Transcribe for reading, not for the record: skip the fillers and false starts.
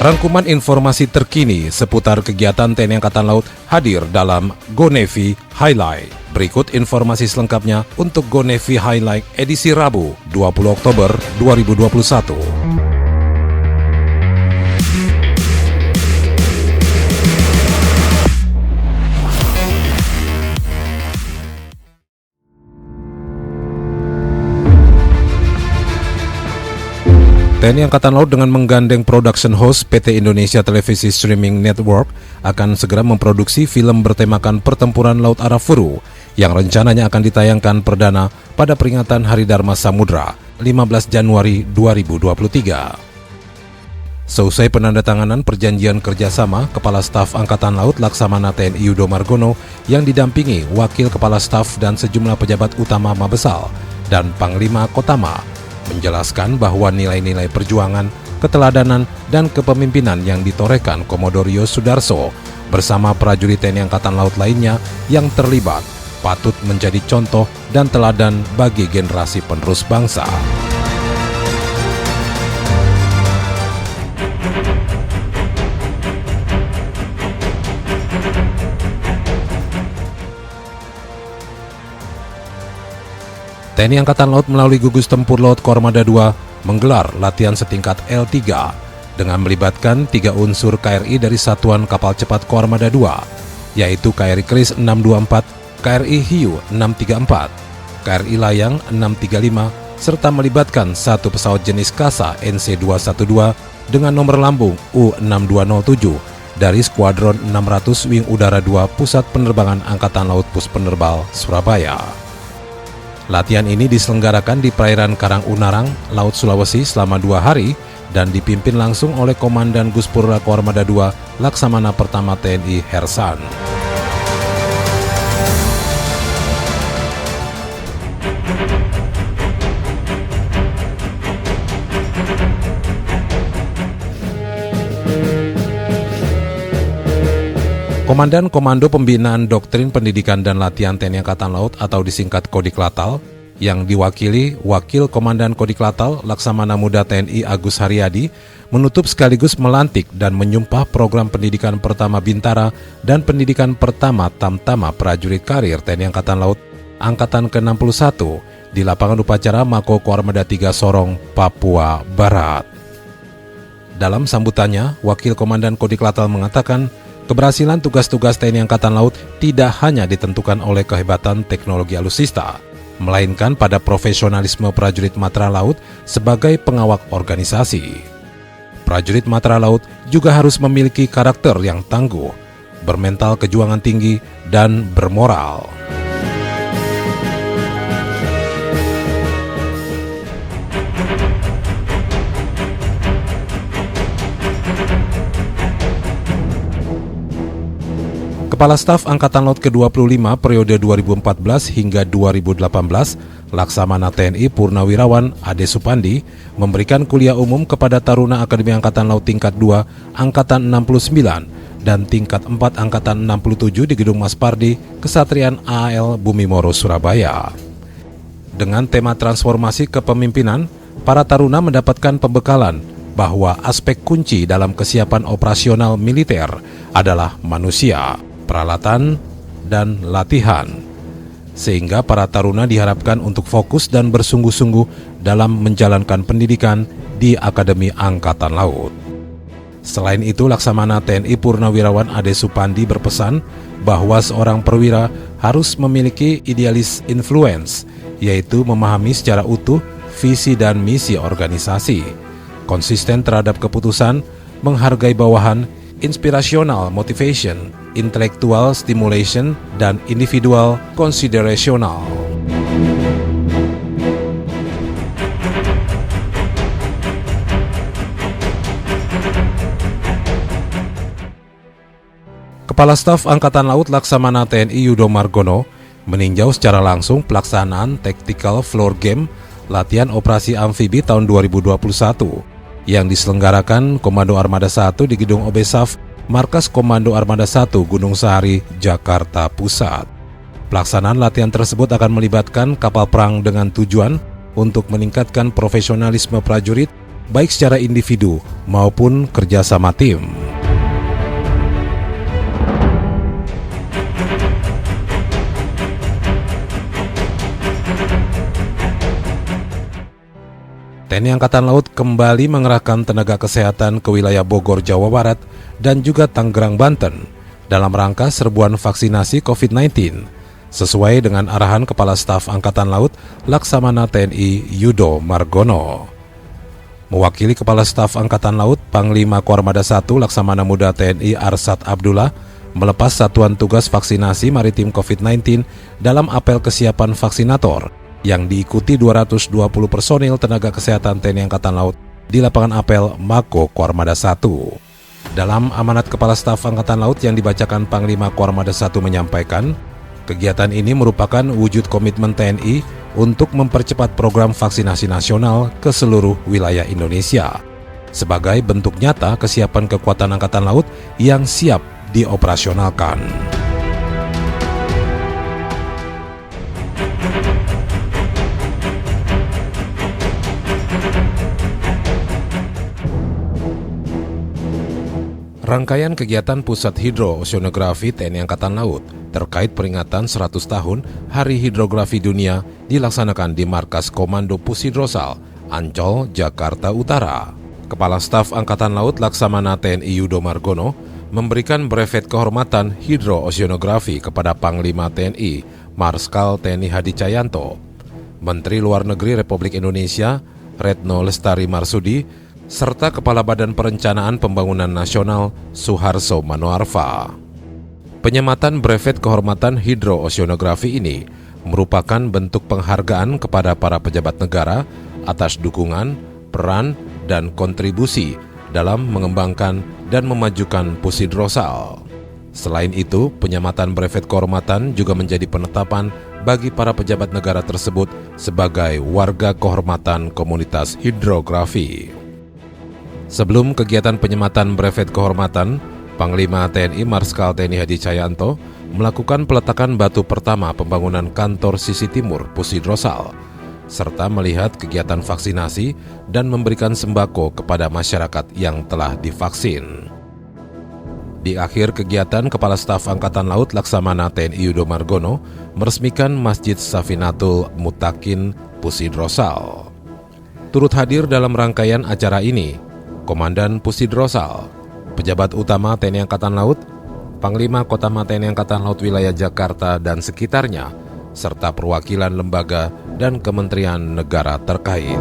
Rangkuman informasi terkini seputar kegiatan TNI Angkatan Laut hadir dalam Go Navy Highlight. Berikut informasi selengkapnya untuk Go Navy Highlight edisi Rabu 20 Oktober 2021. TNI Angkatan Laut dengan menggandeng production house PT Indonesia Televisi Streaming Network akan segera memproduksi film bertemakan pertempuran Laut Arafuru yang rencananya akan ditayangkan perdana pada peringatan Hari Dharma Samudra 15 Januari 2023. Seusai penandatanganan perjanjian kerjasama, Kepala Staf Angkatan Laut Laksamana TNI Yudo Margono yang didampingi Wakil Kepala Staf dan sejumlah pejabat utama Mabesal dan Panglima Kotama menjelaskan bahwa nilai-nilai perjuangan, keteladanan, dan kepemimpinan yang ditorehkan Komodor Yos Sudarso bersama prajurit TNI Angkatan Laut lainnya yang terlibat patut menjadi contoh dan teladan bagi generasi penerus bangsa. TNI Angkatan Laut melalui Gugus Tempur Laut Kormada II menggelar latihan setingkat L3 dengan melibatkan 3 unsur KRI dari Satuan Kapal Cepat Kormada II, yaitu KRI Kris 624, KRI Hiu 634, KRI Layang 635, serta melibatkan 1 pesawat jenis Kasa NC212 dengan nomor lambung U6207 dari Skuadron 600 Wing Udara 2 Pusat Penerbangan Angkatan Laut Puspenerbal, Surabaya. Latihan ini diselenggarakan di perairan Karang Unarang, Laut Sulawesi selama 2 hari dan dipimpin langsung oleh Komandan Guspurda Kormada II Laksamana Pertama TNI Hersan. Komandan Komando Pembinaan Doktrin Pendidikan dan Latihan TNI Angkatan Laut atau disingkat Kodiklatal yang diwakili Wakil Komandan Kodiklatal Laksamana Muda TNI Agus Haryadi menutup sekaligus melantik dan menyumpah program pendidikan pertama Bintara dan pendidikan pertama Tamtama Prajurit Karir TNI Angkatan Laut Angkatan ke-61 di lapangan upacara Mako Kormada III Sorong, Papua Barat. Dalam sambutannya, Wakil Komandan Kodiklatal mengatakan keberhasilan tugas-tugas TNI Angkatan Laut tidak hanya ditentukan oleh kehebatan teknologi alutsista, melainkan pada profesionalisme prajurit Matra Laut sebagai pengawal organisasi. Prajurit Matra Laut juga harus memiliki karakter yang tangguh, bermental kejuangan tinggi, dan bermoral. Kepala Staf Angkatan Laut ke-25 periode 2014 hingga 2018, Laksamana TNI Purnawirawan Ade Supandi memberikan kuliah umum kepada Taruna Akademi Angkatan Laut tingkat 2 Angkatan 69 dan tingkat 4 Angkatan 67 di Gedung Mas Pardi, Kesatrian AAL Bumimoro, Surabaya. Dengan tema transformasi kepemimpinan, para taruna mendapatkan pembekalan bahwa aspek kunci dalam kesiapan operasional militer adalah manusia, peralatan, dan latihan, sehingga para taruna diharapkan untuk fokus dan bersungguh-sungguh dalam menjalankan pendidikan di Akademi Angkatan Laut. Selain itu, Laksamana TNI Purnawirawan Ade Supandi berpesan bahwa seorang perwira harus memiliki idealis influence, yaitu memahami secara utuh visi dan misi organisasi, konsisten terhadap keputusan, menghargai bawahan, inspirational motivation, intellectual stimulation, dan individual considerational. Kepala Staf Angkatan Laut Laksamana TNI Yudo Margono meninjau secara langsung pelaksanaan Tactical Floor Game latihan operasi amfibi tahun 2021 yang diselenggarakan Komando Armada 1 di Gedung Obesaf, Markas Komando Armada 1 Gunung Sahari, Jakarta Pusat. Pelaksanaan latihan tersebut akan melibatkan kapal perang dengan tujuan untuk meningkatkan profesionalisme prajurit baik secara individu maupun kerjasama tim. TNI Angkatan Laut kembali mengerahkan tenaga kesehatan ke wilayah Bogor, Jawa Barat dan juga Tangerang, Banten dalam rangka serbuan vaksinasi COVID-19 sesuai dengan arahan Kepala Staf Angkatan Laut Laksamana TNI Yudo Margono. Mewakili Kepala Staf Angkatan Laut Panglima Koarmada 1 Laksamana Muda TNI Arsad Abdullah melepas satuan tugas vaksinasi maritim COVID-19 dalam apel kesiapan vaksinator yang diikuti 220 personil tenaga kesehatan TNI Angkatan Laut di lapangan apel Mako Koarmada 1. Dalam amanat Kepala Staf Angkatan Laut yang dibacakan Panglima Koarmada 1 menyampaikan, kegiatan ini merupakan wujud komitmen TNI untuk mempercepat program vaksinasi nasional ke seluruh wilayah Indonesia sebagai bentuk nyata kesiapan kekuatan Angkatan Laut yang siap dioperasionalkan. Rangkaian kegiatan Pusat Hidro-Oceanografi TNI Angkatan Laut terkait peringatan 100 tahun Hari Hidrografi Dunia dilaksanakan di Markas Komando Pushidrosal, Ancol, Jakarta Utara. Kepala Staf Angkatan Laut Laksamana TNI Yudo Margono memberikan brevet kehormatan Hidro-Oceanografi kepada Panglima TNI Marskal TNI Hadi Cahyanto, Menteri Luar Negeri Republik Indonesia Retno Lestari Marsudi, serta Kepala Badan Perencanaan Pembangunan Nasional Suharso Manoarfa. Penyematan brevet kehormatan hidro-oceanografi ini merupakan bentuk penghargaan kepada para pejabat negara atas dukungan, peran, dan kontribusi dalam mengembangkan dan memajukan Pushidrosal. Selain itu, penyematan brevet kehormatan juga menjadi penetapan bagi para pejabat negara tersebut sebagai warga kehormatan komunitas hidrografi. Sebelum kegiatan penyematan brevet kehormatan, Panglima TNI Marskal TNI Hadi Cahyanto melakukan peletakan batu pertama pembangunan kantor sisi timur Pushidrosal, serta melihat kegiatan vaksinasi dan memberikan sembako kepada masyarakat yang telah divaksin. Di akhir kegiatan, Kepala Staf Angkatan Laut Laksamana TNI Yudo Margono meresmikan Masjid Safinatul Mutakin Pushidrosal. Turut hadir dalam rangkaian acara ini Komandan Pushidrosal, pejabat utama TNI Angkatan Laut, Panglima Kotama TNI Angkatan Laut Wilayah Jakarta dan sekitarnya, serta perwakilan lembaga dan kementerian negara terkait.